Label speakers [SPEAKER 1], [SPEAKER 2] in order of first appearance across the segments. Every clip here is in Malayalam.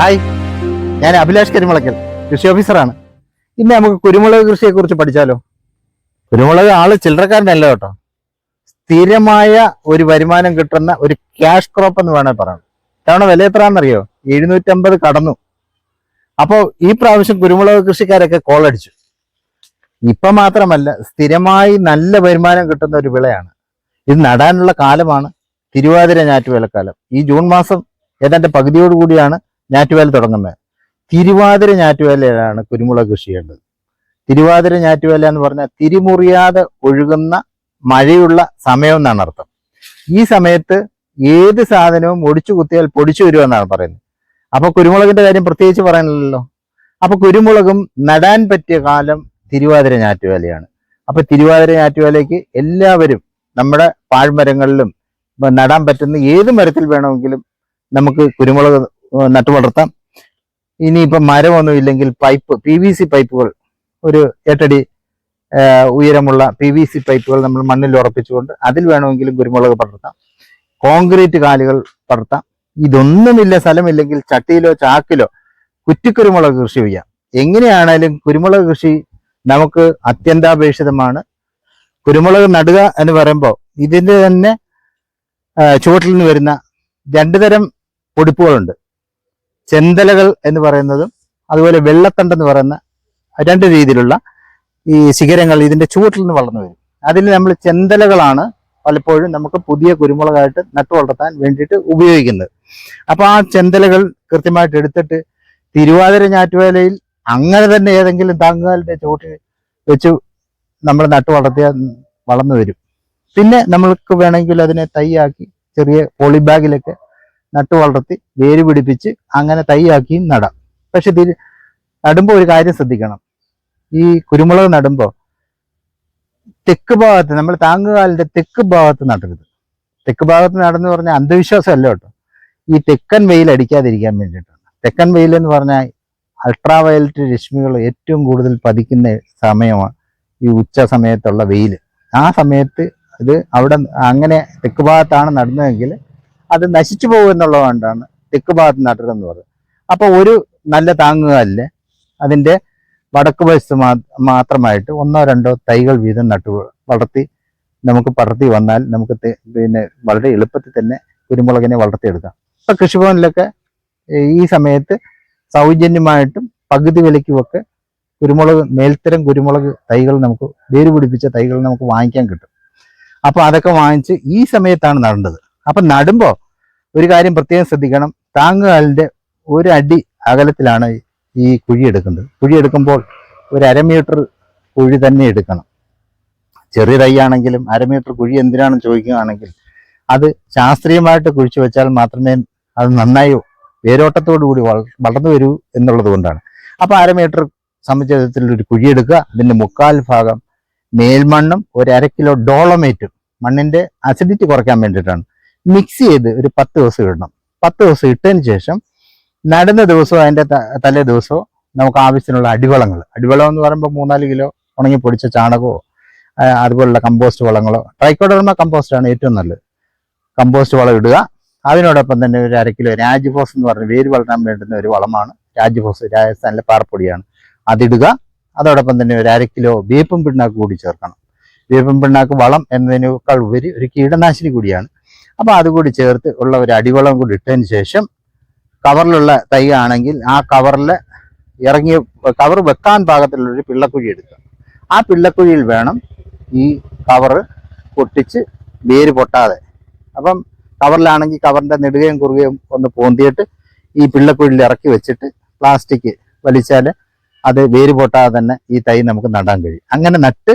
[SPEAKER 1] ഹായ്, ഞാൻ അഭിലാഷ് കരിമുളയ്ക്കൽ, കൃഷി ഓഫീസറാണ്. ഇന്ന് നമുക്ക് കുരുമുളക് കൃഷിയെക്കുറിച്ച് പഠിച്ചാലോ? കുരുമുളക് ആള് ചില്ലറക്കാരനല്ല കേട്ടോ. സ്ഥിരമായ ഒരു വരുമാനം കിട്ടുന്ന ഒരു ക്യാഷ് ക്രോപ്പ് എന്ന് വേണമെങ്കിൽ പറയാം. തവണ വില എത്രയാണെന്നറിയോ? 750 കടന്നു. അപ്പോൾ ഈ പ്രാവശ്യം കുരുമുളക് കൃഷിക്കാരൊക്കെ കോളടിച്ചു. ഇപ്പൊ മാത്രമല്ല, സ്ഥിരമായി നല്ല വരുമാനം കിട്ടുന്ന ഒരു വിളയാണ്. ഇത് നടാനുള്ള കാലമാണ് തിരുവാതിര ഞാറ്റുവേലക്കാലം. ഈ ജൂൺ മാസം ഏതാണ്ട് പകുതിയോടുകൂടിയാണ് ഞാറ്റുവേല തുടങ്ങുന്നത്. തിരുവാതിര ഞാറ്റുവേലയാണ് കുരുമുളക് കൃഷി ചെയ്യേണ്ടത്. തിരുവാതിര ഞാറ്റുവേല എന്ന് പറഞ്ഞാൽ തിരിമുറിയാതെ ഒഴുകുന്ന മഴയുള്ള സമയം എന്നാണ് അർത്ഥം. ഈ സമയത്ത് ഏത് സാധനവും ഒടിച്ചു കുത്തിയാൽ പൊടിച്ചു വരുമെന്നാണ് പറയുന്നത്. അപ്പൊ കുരുമുളകിന്റെ കാര്യം പ്രത്യേകിച്ച് പറയാനില്ലല്ലോ. അപ്പൊ കുരുമുളകും നടാൻ പറ്റിയ കാലം തിരുവാതിര ഞാറ്റുവേലയാണ്. അപ്പൊ തിരുവാതിര ഞാറ്റുവേലയ്ക്ക് എല്ലാവരും നമ്മുടെ പാഴ്മരങ്ങളിലും നടാൻ പറ്റുന്ന ഏത് മരത്തിൽ വേണമെങ്കിലും നമുക്ക് കുരുമുളക് നട്ടു വളർത്താം. ഇനിയിപ്പം മരമൊന്നും ഇല്ലെങ്കിൽ പൈപ്പ്, PVC പൈപ്പുകൾ, ഒരു 8 അടി ഉയരമുള്ള PVC പൈപ്പുകൾ നമ്മൾ മണ്ണിൽ ഉറപ്പിച്ചുകൊണ്ട് അതിൽ വേണമെങ്കിലും കുരുമുളക് പടർത്താം. കോൺക്രീറ്റ് കാലുകൾ പടർത്താം. ഇതൊന്നുമില്ല, സ്ഥലമില്ലെങ്കിൽ ചട്ടിയിലോ ചാക്കിലോ കുറ്റിക്കുരുമുളക് കൃഷി ചെയ്യാം. എങ്ങനെയാണേലും കുരുമുളക് കൃഷി നമുക്ക് അത്യന്താപേക്ഷിതമാണ്. കുരുമുളക് നടുക എന്ന് പറയുമ്പോൾ ഇതിന്റെ തന്നെ ചുവട്ടിൽ നിന്ന് വരുന്ന 2 തരം പൊടിപ്പുകളുണ്ട്. ചെന്തലകൾ എന്ന് പറയുന്നതും അതുപോലെ വെള്ളത്തണ്ടെന്ന് പറയുന്ന 2 രീതിയിലുള്ള ഈ ശിഖരങ്ങൾ ഇതിന്റെ ചുവട്ടിൽ നിന്ന് വളർന്നു വരും. അതിൽ നമ്മൾ ചെന്തലകളാണ് പലപ്പോഴും നമുക്ക് പുതിയ കുരുമുളകായിട്ട് നട്ടു വളർത്താൻ വേണ്ടിയിട്ട് ഉപയോഗിക്കുന്നത്. അപ്പൊ ആ ചെന്തലകൾ കൃത്യമായിട്ട് എടുത്തിട്ട് തിരുവാതിര ഞാറ്റുവേലയിൽ അങ്ങനെ തന്നെ ഏതെങ്കിലും താങ്ങുകാലിന്റെ ചുവട്ടിൽ വെച്ച് നമ്മൾ നട്ടു വളർത്തിയാൽ വളർന്നു വരും. പിന്നെ നമ്മൾക്ക് വേണമെങ്കിൽ അതിനെ തൈയാക്കി ചെറിയ പോളിബാഗിലൊക്കെ നട്ടു വളർത്തി വേര് പിടിപ്പിച്ച് അങ്ങനെ തൈയാക്കിയും നടാം. പക്ഷെ നടുമ്പോൾ ഒരു കാര്യം ശ്രദ്ധിക്കണം. ഈ കുരുമുളക് നടുമ്പോൾ തെക്ക് ഭാഗത്ത്, നമ്മൾ താങ്ങുകാലിന്റെ തെക്ക് ഭാഗത്ത് നടരുത്. തെക്ക് ഭാഗത്ത് നടന്ന് പറഞ്ഞാൽ അന്ധവിശ്വാസമല്ല കേട്ടോ. ഈ തെക്കൻ വെയിൽ അടിക്കാതിരിക്കാൻ വേണ്ടിയിട്ടാണ്. തെക്കൻ വെയിൽ എന്ന് പറഞ്ഞാൽ അൾട്രാ വയലറ്റ് രശ്മികൾ ഏറ്റവും കൂടുതൽ പതിക്കുന്ന സമയമാണ് ഈ ഉച്ച സമയത്തുള്ള വെയിൽ. ആ സമയത്ത് ഇത് അവിടെ അങ്ങനെ തെക്ക് ഭാഗത്താണ് നടുന്നതെങ്കിൽ അത് നശിച്ചു പോകും എന്നുള്ളത് കൊണ്ടാണ് തെക്ക് ഭാഗത്ത് നട്ടതെന്ന് പറയുന്നത്. അപ്പൊ ഒരു നല്ല താങ്ങുകാലില് അതിന്റെ വടക്ക് വശത്ത് മാത്രമായിട്ട് 1-2 തൈകൾ വീതം നട്ടു വളർത്തി നമുക്ക് പടർത്തി വന്നാൽ നമുക്ക് പിന്നെ വളരെ എളുപ്പത്തിൽ തന്നെ കുരുമുളകിനെ വളർത്തിയെടുക്കാം. ഇപ്പൊ കൃഷിഭവനിലൊക്കെ ഈ സമയത്ത് സൗജന്യമായിട്ടും പകുതി വിലയ്ക്കുമൊക്കെ കുരുമുളക്, മേൽത്തരം കുരുമുളക് തൈകൾ, നമുക്ക് വേര് പിടിപ്പിച്ച തൈകൾ നമുക്ക് വാങ്ങിക്കാൻ കിട്ടും. അപ്പൊ അതൊക്കെ വാങ്ങിച്ച് ഈ സമയത്താണ് നടേണ്ടത്. അപ്പൊ നടുമ്പോ ഒരു കാര്യം പ്രത്യേകം ശ്രദ്ധിക്കണം. താങ്ങുകാലിന്റെ 1 അടി അകലത്തിലാണ് ഈ കുഴി എടുക്കുന്നത്. കുഴി എടുക്കുമ്പോൾ ഒരു 1/2 മീറ്റർ കുഴി തന്നെ എടുക്കണം. ചെറിയ തൈയാണെങ്കിലും 1/2 മീറ്റർ കുഴി എന്തിനാണെന്ന് ചോദിക്കുകയാണെങ്കിൽ അത് ശാസ്ത്രീയമായിട്ട് കുഴിച്ചു വെച്ചാൽ മാത്രമേ അത് നന്നായി വേരോട്ടത്തോടു കൂടി വളർന്നു വരൂ എന്നുള്ളത് കൊണ്ടാണ്. അപ്പൊ 1/2 മീറ്റർ സമുച്ചയത്തിൽ ഒരു കുഴി എടുക്കുക. അതിന്റെ 1/4 ഭാഗം മേൽമണ്ണും 1/2 കിലോ ഡോളമേറ്റും, മണ്ണിന്റെ അസിഡിറ്റി കുറയ്ക്കാൻ വേണ്ടിയിട്ടാണ്, മിക്സ് ചെയ്ത് ഒരു 10 ദിവസം ഇടണം. 10 ദിവസം ഇട്ടതിന് ശേഷം നടുന്ന ദിവസവും അതിന്റെ തലേ ദിവസവും നമുക്ക് ആവശ്യത്തിനുള്ള അടിവളങ്ങൾ എന്ന് പറയുമ്പോൾ 3-4 കിലോ ഉണങ്ങി പൊടിച്ച ചാണകമോ അതുപോലുള്ള കമ്പോസ്റ്റ് വളങ്ങളോ, ട്രൈക്കോഡർമ കമ്പോസ്റ്റാണ് ഏറ്റവും നല്ലത്. കമ്പോസ്റ്റ് വളം ഇടുക. അതിനോടൊപ്പം തന്നെ ഒരു 1/2 കിലോ രാജ്ഫോസ് എന്ന് പറഞ്ഞ വേര് വളരാൻ വേണ്ടുന്ന ഒരു വളമാണ് രാജ്ഫോസ്, രാജസ്ഥാനിലെ പാറപ്പൊടിയാണ്, അതിടുക. അതോടൊപ്പം തന്നെ ഒരു 1/2 കിലോ വേപ്പും പിണ്ണാക്ക് കൂടി ചേർക്കണം. വേപ്പും പിണ്ണാക്ക് വളം എന്നതിനേക്കാൾ ഉപരി ഒരു കീടനാശിനി കൂടിയാണ്. അപ്പൊ അതുകൂടി ചേർത്ത് ഉള്ള ഒരു അടിവളം കൂടി ഇട്ടതിന് ശേഷം കവറിലുള്ള തൈ ആണെങ്കിൽ ആ കവറിൽ ഇറങ്ങിയ കവർ വെക്കാൻ പാകത്തിലുള്ളൊരു പിള്ളക്കുഴി എടുക്കുക. ആ പിള്ളക്കുഴിയിൽ വേണം ഈ കവറ് പൊട്ടിച്ച് വേര് പൊട്ടാതെ. അപ്പം കവറിലാണെങ്കിൽ കവറിന്റെ നെടുകയും കുറുകയും ഒന്ന് പോന്തിയിട്ട് ഈ പിള്ളക്കുഴിയിൽ ഇറക്കി വെച്ചിട്ട് പ്ലാസ്റ്റിക് വലിച്ചാൽ അത് വേര് പൊട്ടാതെ തന്നെ ഈ തൈ നമുക്ക് നടാൻ കഴിയും. അങ്ങനെ നട്ട്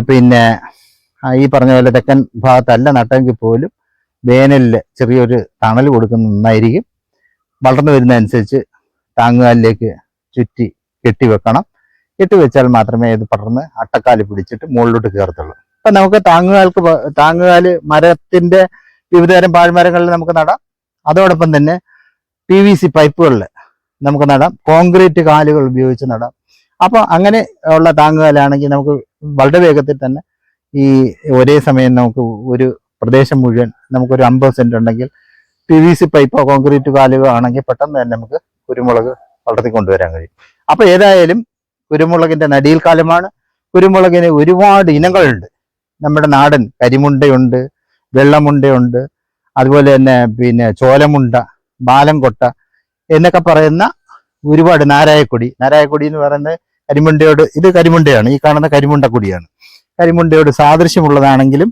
[SPEAKER 1] പിന്നെ ഈ പറഞ്ഞ പോലെ തെക്കൻ ഭാഗത്തല്ല നട്ടെങ്കിൽ പോലും വേനലിൽ ചെറിയൊരു തണൽ കൊടുക്കുന്ന നന്നായിരിക്കും. വളർന്നു വരുന്നതനുസരിച്ച് താങ്ങുകാലിലേക്ക് ചുറ്റി കെട്ടിവെക്കണം. കെട്ടിവെച്ചാൽ മാത്രമേ ഇത് പടർന്ന് അട്ടക്കാല് പിടിച്ചിട്ട് മുകളിലോട്ട് കയറത്തുള്ളൂ. അപ്പൊ നമുക്ക് താങ്ങുകാല് മരത്തിന്റെ വിവിധതരം പാഴ്മരങ്ങളിൽ നമുക്ക് നടാം. അതോടൊപ്പം തന്നെ PVC പൈപ്പുകളിൽ നമുക്ക് നടാം. കോൺക്രീറ്റ് കാലുകൾ ഉപയോഗിച്ച് നടാം. അപ്പൊ അങ്ങനെ ഉള്ള താങ്ങുകാലാണെങ്കിൽ നമുക്ക് വളരെ വേഗത്തിൽ തന്നെ ഈ ഒരേ സമയം നമുക്ക് ഒരു പ്രദേശം മുഴുവൻ, നമുക്കൊരു 50 സെന്റ് ഉണ്ടെങ്കിൽ PVC പൈപ്പോ കോൺക്രീറ്റ് കാലുകളോ ആണെങ്കിൽ പെട്ടെന്ന് തന്നെ നമുക്ക് കുരുമുളക് വളർത്തിക്കൊണ്ടുവരാൻ കഴിയും. അപ്പൊ ഏതായാലും കുരുമുളകിന്റെ നടിയിൽ കാലമാണ്. കുരുമുളകിന് ഒരുപാട് ഇനങ്ങളുണ്ട്. നമ്മുടെ നാടൻ കരിമുണ്ടയുണ്ട്, വെള്ളമുണ്ടയുണ്ട്, അതുപോലെ തന്നെ പിന്നെ ചോലമുണ്ട, ബാലംകൊട്ട എന്നൊക്കെ പറയുന്ന ഒരുപാട് നാരായക്കൊടി എന്ന് പറയുന്നത് കരിമുണ്ടയോട്, ഇത് കരിമുണ്ടയാണ്, ഈ കാണുന്ന കരിമുണ്ട കൊടിയാണ്. കരിമുണ്ടയോട് സാദൃശ്യമുള്ളതാണെങ്കിലും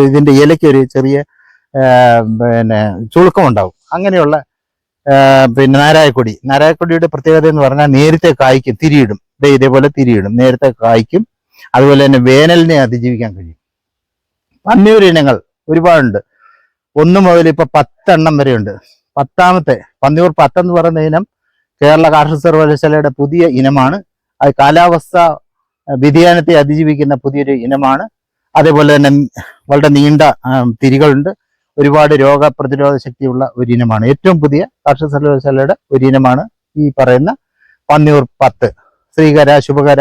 [SPEAKER 1] ഇതിന്റെ ഇലയ്ക്ക് ഒരു ചെറിയ പിന്നെ ചുളുക്കം ഉണ്ടാവും. അങ്ങനെയുള്ള പിന്നെ നാരായക്കൊടിയുടെ പ്രത്യേകത എന്ന് പറഞ്ഞാൽ നേരത്തെ കായ്ക്കും, തിരിയിടും. ഇതേപോലെ തിരിയിടും, നേരത്തെ കായ്ക്കും. അതുപോലെ തന്നെ വേനലിനെ അതിജീവിക്കാൻ കഴിയും. പന്നിയൂർ ഇനങ്ങൾ ഒരുപാടുണ്ട്. 1 മുതൽ ഇപ്പൊ 10 എണ്ണം വരെയുണ്ട്. 10ാമത്തെ പന്നിയൂർ 10 എന്ന് പറയുന്ന ഇനം കേരള കാർഷിക സർവകലാശാലയുടെ പുതിയ ഇനമാണ്. അത് കാലാവസ്ഥ വ്യതിയാനത്തെ അതിജീവിക്കുന്ന പുതിയൊരു ഇനമാണ്. അതേപോലെ തന്നെ വളരെ നീണ്ട തിരികളുണ്ട്. ഒരുപാട് രോഗപ്രതിരോധ ശക്തിയുള്ള ഒരു ഇനമാണ്. ഏറ്റവും പുതിയ കാർഷിക സർവകലാശാലയുടെ ഒരു ഇനമാണ് ഈ പറയുന്ന പന്നിയൂർ 10. ശ്രീകര, ശുഭകര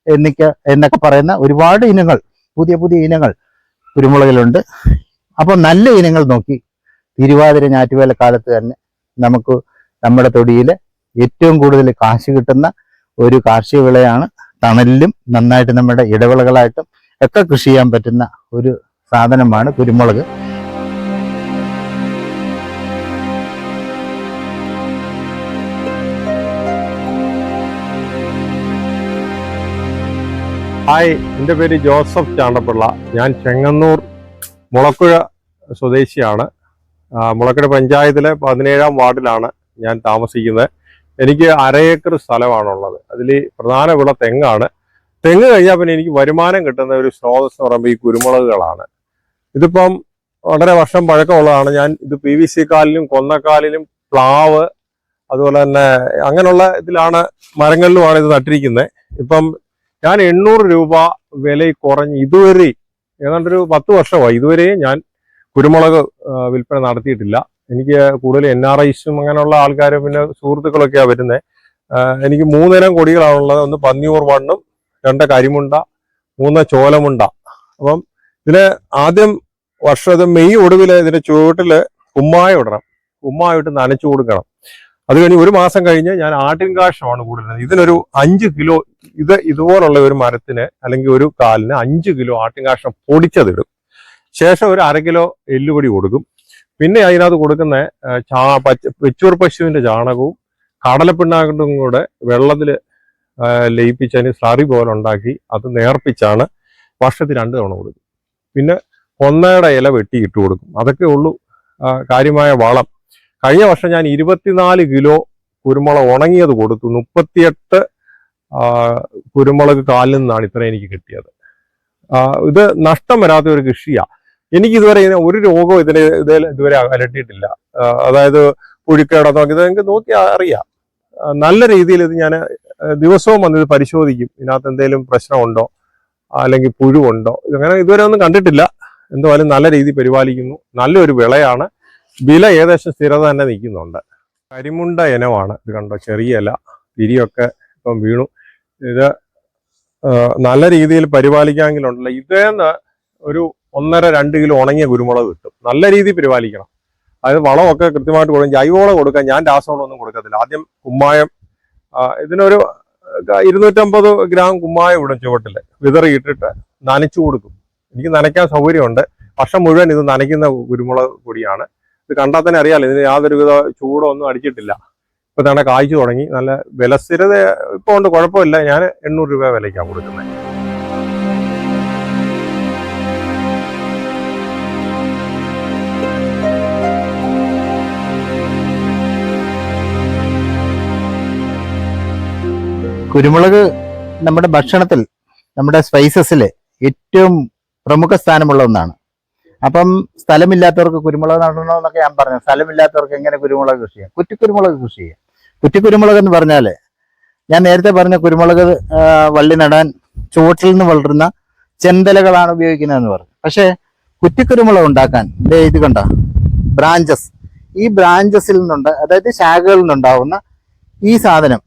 [SPEAKER 1] എന്നൊക്കെ പറയുന്ന ഒരുപാട് ഇനങ്ങൾ, പുതിയ ഇനങ്ങൾ കുരുമുളകിലുണ്ട്. അപ്പോൾ നല്ല ഇനങ്ങൾ നോക്കി തിരുവാതിര ഞാറ്റുവേല കാലത്ത് തന്നെ നമുക്ക് നമ്മുടെ തൊടിയിൽ ഏറ്റവും കൂടുതൽ കാശ് കിട്ടുന്ന ഒരു കാർഷിക വിളയാണ്. തണലിലും നന്നായിട്ട് നമ്മുടെ ഇടവിളകളായിട്ടും ഒക്കെ കൃഷി ചെയ്യാൻ പറ്റുന്ന ഒരു സാധനമാണ് കുരുമുളക്.
[SPEAKER 2] ഹായ്, എൻ്റെ പേര് ജോസഫ് ചാണ്ടപ്പിള്ള. ഞാൻ ചെങ്ങന്നൂർ മുളക്കുഴ സ്വദേശിയാണ്. മുളക്കുഴ പഞ്ചായത്തിലെ 17ാം വാർഡിലാണ് ഞാൻ താമസിക്കുന്നത്. എനിക്ക് 1/2 ഏക്കർ സ്ഥലമാണുള്ളത്. അതിൽ പ്രധാന വിള തെങ്ങാണ്. തെങ്ങ് കഴിഞ്ഞാൽ പിന്നെ എനിക്ക് വരുമാനം കിട്ടുന്ന ഒരു സ്രോതസ് എന്ന് പറയുമ്പോൾ ഈ കുരുമുളകുകളാണ്. ഇതിപ്പം വളരെ വർഷം പഴക്കമുള്ളതാണ്. ഞാൻ ഇത് PVC കാലിലും കൊന്നക്കാലിലും പ്ലാവ് അതുപോലെ തന്നെ അങ്ങനെയുള്ള ഇതിലാണ്, മരങ്ങളിലുമാണ് ഇത് നട്ടിരിക്കുന്നത്. ഇപ്പം ഞാൻ 800 രൂപ വില കുറഞ്ഞ് ഇതുവരെ ഏതാണ്ടൊരു 10 വർഷമായി ഇതുവരെയും ഞാൻ കുരുമുളക് വിൽപ്പന നടത്തിയിട്ടില്ല. എനിക്ക് കൂടുതൽ NRIസും അങ്ങനെയുള്ള ആൾക്കാരും പിന്നെ സുഹൃത്തുക്കളൊക്കെയാണ് വരുന്നത്. എനിക്ക് 3 ഇനം കൊടികളാണുള്ളത്. 1 പന്നിയൂർ 1, 2 കരിമുണ്ട, 3 ചോലമുണ്ട. അപ്പം ഇതിന് ആദ്യം വർഷം മെയ് ഒടുവിൽ ഇതിന്റെ ചുവട്ടില് കുമ്മായ ഇടണം. കുമ്മായിട്ട് നനച്ചു കൊടുക്കണം. അത് കഴിഞ്ഞ് 1 മാസം കഴിഞ്ഞ് ഞാൻ ആട്ടിൻകാഷ്ടമാണ് കൂടുതൽ. ഇതിനൊരു 5 കിലോ ഇതുപോലുള്ള ഒരു മരത്തിന് അല്ലെങ്കിൽ ഒരു കാലിന് 5 കിലോ ആട്ടിൻകാഷ്ടം പൊടിച്ചതിടും. ശേഷം ഒരു 1/2 കിലോ എല്ലുപൊടി കൊടുക്കും. പിന്നെ അതിനകത്ത് കൊടുക്കുന്ന വെച്ചൂർ പശുവിന്റെ ചാണകവും കടലപ്പിണ്ണാക്കും കൂടെ വെള്ളത്തിൽ ലയിപ്പിച്ച് അതിന് സ്ലറി പോലെ ഉണ്ടാക്കി അത് നേർപ്പിച്ചാണ് വർഷത്തിൽ 2 തവണ കൊടുക്കും. പിന്നെ കൊന്നയുടെ ഇല വെട്ടി ഇട്ട് കൊടുക്കും. അതൊക്കെ ഉള്ളൂ കാര്യമായ വളം. കഴിഞ്ഞ വർഷം ഞാൻ 24 കിലോ കുരുമുളക് ഉണങ്ങിയത് കൊടുത്തു. 38 കുരുമുളക് കാലിൽ നിന്നാണ് ഇത്രയും എനിക്ക് കിട്ടിയത്. ഇത് നഷ്ടം വരാത്ത ഒരു കൃഷിയാണ്. എനിക്ക് ഇതുവരെ ഒരു രോഗവും ഇതുവരെ അലട്ടിയിട്ടില്ല. അതായത് പുഴുക്കേടോ ഇത് എനിക്ക് നോക്കി അറിയാം. നല്ല രീതിയിൽ ഇത് ഞാൻ ദിവസവും വന്ന് ഇത് പരിശോധിക്കും. ഇതിനകത്ത് എന്തെങ്കിലും പ്രശ്നമുണ്ടോ അല്ലെങ്കിൽ പുഴുവുണ്ടോ, അങ്ങനെ ഇതുവരെ ഒന്നും കണ്ടിട്ടില്ല. എന്തായാലും നല്ല രീതിയിൽ പരിപാലിക്കുന്നു. നല്ലൊരു വിളയാണ്. വില ഏകദേശം സ്ഥിരത തന്നെ നിൽക്കുന്നുണ്ട്. കരിമുണ്ട ഇനമാണ് ഇത്. കണ്ടോ, ചെറിയ ഇല, തിരിയൊക്കെ ഇപ്പം വീണു. ഇത് നല്ല രീതിയിൽ പരിപാലിക്കാമെങ്കിലുണ്ടല്ലോ ഇതേന്ന് ഒരു 1.5-2 കിലോ ഉണങ്ങിയ കുരുമുളക് കിട്ടും. നല്ല രീതിയിൽ പരിപാലിക്കണം. അതായത് വളമൊക്കെ കൃത്യമായിട്ട് കൊടുക്കും. ജൈവവളം കൊടുക്കാൻ ഞാൻ രാസവളമൊന്നും കൊടുക്കത്തില്ല. ആദ്യം കുമ്മായം, ഇതിനൊരു 250 ഗ്രാം കുമ്മായം ഇടും ചുവട്ടില്, വിതറിയിട്ടിട്ട് നനച്ചു കൊടുക്കും. എനിക്ക് നനയ്ക്കാൻ സൗകര്യമുണ്ട്. വർഷം മുഴുവൻ ഇത് നനയ്ക്കുന്ന കുരുമുളക് പൊടിയാണ്. ഇത് കണ്ടാൽ തന്നെ അറിയാലോ, ഇതിന് യാതൊരുവിധ ചൂടോ ഒന്നും അടിച്ചിട്ടില്ല. ഇപ്പൊ തന്നെ കായ്ച്ചു തുടങ്ങി. നല്ല വില സ്ഥിരത ഇപ്പൊ ഉണ്ട്, കുഴപ്പമില്ല. ഞാൻ 800 രൂപ വിലയ്ക്കാണ് കൊടുക്കുന്നത്.
[SPEAKER 1] കുരുമുളക് നമ്മുടെ ഭക്ഷണത്തിൽ, നമ്മുടെ സ്പൈസസിൽ ഏറ്റവും പ്രമുഖ സ്ഥാനമുള്ള ഒന്നാണ്. അപ്പം സ്ഥലമില്ലാത്തവർക്ക് കുരുമുളക് നടണമെന്നൊക്കെ ഞാൻ പറഞ്ഞു. സ്ഥലമില്ലാത്തവർക്ക് എങ്ങനെ കുരുമുളക് കൃഷി ചെയ്യാം? കുറ്റിക്കുരുമുളക് കൃഷി ചെയ്യാം. കുറ്റിക്കുരുമുളക് എന്ന് പറഞ്ഞാൽ ഞാൻ നേരത്തെ പറഞ്ഞ കുരുമുളക് വള്ളി നടാൻ ചുവട്ടിൽ നിന്ന് വളരുന്ന ചെന്തലകളാണ് ഉപയോഗിക്കുന്നതെന്ന് പറഞ്ഞു. പക്ഷേ കുറ്റിക്കുരുമുളക് ഉണ്ടാക്കാൻ ഇത് കണ്ട ബ്രാഞ്ചസ്, ഈ ബ്രാഞ്ചസിൽ നിന്നുണ്ട്, അതായത് ശാഖകളിൽ നിന്നുണ്ടാവുന്ന ഈ സാധനം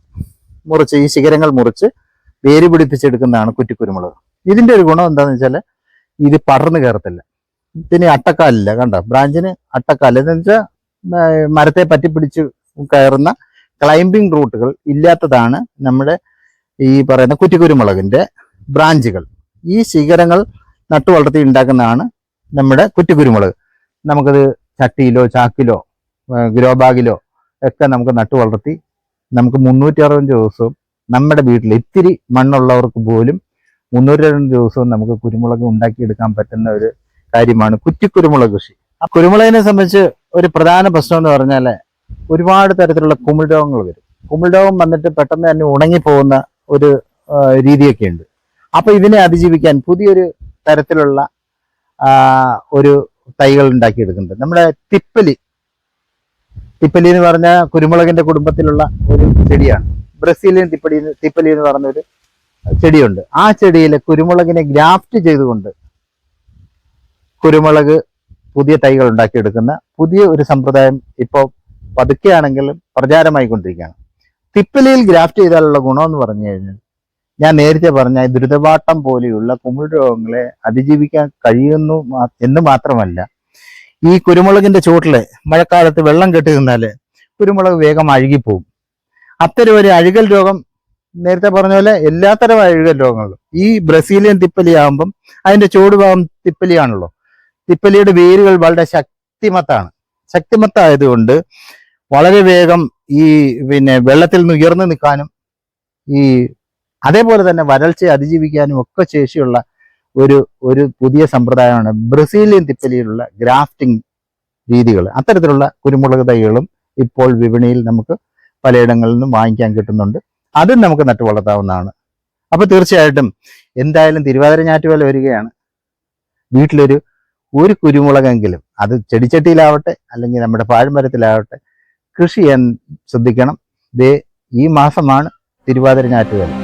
[SPEAKER 1] മുറിച്ച്, ഈ ശിഖരങ്ങൾ മുറിച്ച് വേര് പിടിപ്പിച്ചെടുക്കുന്നതാണ് കുറ്റിക്കുരുമുളക്. ഇതിന്റെ ഒരു ഗുണം എന്താണെന്ന് വെച്ചാൽ ഇത് പടർന്നു കയറത്തില്ല. പിന്നെ അട്ടക്കാലില്ല, കണ്ട ബ്രാഞ്ചിന് അട്ടക്കാല് എന്ന് വെച്ചാൽ മരത്തെ പറ്റിപ്പിടിച്ച് കയറുന്ന ക്ലൈംബിംഗ് റൂട്ടുകൾ ഇല്ലാത്തതാണ് നമ്മുടെ ഈ പറയുന്ന കുറ്റിക്കുരുമുളകിന്റെ ബ്രാഞ്ചുകൾ. ഈ ശിഖരങ്ങൾ നട്ടു വളർത്തി ഉണ്ടാക്കുന്നതാണ് നമ്മുടെ കുറ്റിക്കുരുമുളക്. നമുക്കത് ചട്ടിയിലോ ചാക്കിലോ ഗ്രോ ബാഗിലോ ഒക്കെ നമുക്ക് നട്ടു വളർത്തി നമുക്ക് 365 ദിവസവും നമ്മുടെ വീട്ടിൽ ഇത്തിരി മണ്ണുള്ളവർക്ക് പോലും 302 ദിവസവും നമുക്ക് കുരുമുളക് ഉണ്ടാക്കിയെടുക്കാൻ പറ്റുന്ന ഒരു കാര്യമാണ് കുറ്റിക്കുരുമുളക് കൃഷി. ആ കുരുമുളകിനെ സംബന്ധിച്ച് ഒരു പ്രധാന പ്രശ്നം എന്ന് പറഞ്ഞാൽ ഒരുപാട് തരത്തിലുള്ള കുമിൾ രോഗങ്ങൾ വരും. കുമിൾ രോഗം വന്നിട്ട് പെട്ടെന്ന് തന്നെ ഉണങ്ങിപ്പോകുന്ന ഒരു രീതിയൊക്കെ ഉണ്ട്. അപ്പൊ ഇതിനെ അതിജീവിക്കാൻ പുതിയൊരു തരത്തിലുള്ള ഒരു തൈകൾ ഉണ്ടാക്കിയെടുക്കുന്നുണ്ട്. നമ്മുടെ തിപ്പലി എന്ന് പറഞ്ഞ കുരുമുളകിന്റെ കുടുംബത്തിലുള്ള ഒരു ചെടിയാണ്. ബ്രസീലിയൻ തിപ്പലി എന്ന് പറഞ്ഞ ഒരു ചെടിയുണ്ട്. ആ ചെടിയിൽ കുരുമുളകിനെ ഗ്രാഫ്റ്റ് ചെയ്തുകൊണ്ട് കുരുമുളക് പുതിയ തൈകൾ ഉണ്ടാക്കിയെടുക്കുന്ന പുതിയ ഒരു സമ്പ്രദായം ഇപ്പോൾ പതുക്കെയാണെങ്കിലും പ്രചാരമായിക്കൊണ്ടിരിക്കുകയാണ്. തിപ്പലിയിൽ ഗ്രാഫ്റ്റ് ചെയ്താലുള്ള ഗുണമെന്ന് പറഞ്ഞു കഴിഞ്ഞാൽ ഞാൻ നേരത്തെ പറഞ്ഞ ദ്രുതവാട്ടം പോലെയുള്ള കുമിൾ രോഗങ്ങളെ അതിജീവിക്കാൻ കഴിയുന്നു എന്ന് മാത്രമല്ല, ഈ കുരുമുളകിന്റെ ചുവട്ടില് മഴക്കാലത്ത് വെള്ളം കെട്ടി നിന്നാല് കുരുമുളക് വേഗം അഴുകിപ്പോവും. അത്തരം ഒരു അഴുകൽ രോഗം നേരത്തെ പറഞ്ഞ പോലെ എല്ലാത്തരം അഴുകൽ രോഗങ്ങളും ഈ ബ്രസീലിയൻ തിപ്പലി ആകുമ്പം അതിന്റെ ചുവടുഭാഗം തിപ്പലിയാണല്ലോ. തിപ്പലിയുടെ വേരുകൾ വളരെ ശക്തിമത്തായതുകൊണ്ട് വളരെ വേഗം ഈ വെള്ളത്തിൽ നിന്ന് ഉയർന്നു നിൽക്കാനും ഈ അതേപോലെ തന്നെ വരൾച്ചയെ അതിജീവിക്കാനും ഒക്കെ ശേഷിയുള്ള ഒരു പുതിയ സമ്പ്രദായമാണ് ബ്രസീലിയൻ തിപ്പലിയിലുള്ള ഗ്രാഫ്റ്റിംഗ് രീതികൾ. അത്തരത്തിലുള്ള കുരുമുളക് തൈകളും ഇപ്പോൾ വിപണിയിൽ നമുക്ക് പലയിടങ്ങളിൽ നിന്നും വാങ്ങിക്കാൻ കിട്ടുന്നുണ്ട്. അതും നമുക്ക് നട്ടു വളർത്താവുന്നതാണ്. അപ്പൊ തീർച്ചയായിട്ടും എന്തായാലും തിരുവാതിര ഞാറ്റുവേല വരികയാണ്. വീട്ടിലൊരു കുരുമുളകെങ്കിലും, അത് ചെടിച്ചട്ടിയിലാവട്ടെ അല്ലെങ്കിൽ നമ്മുടെ പാഴ്മരത്തിലാവട്ടെ, കൃഷി ചെയ്യാൻ ശ്രദ്ധിക്കണം. ഈ മാസമാണ് തിരുവാതിര ഞാറ്റുവേല.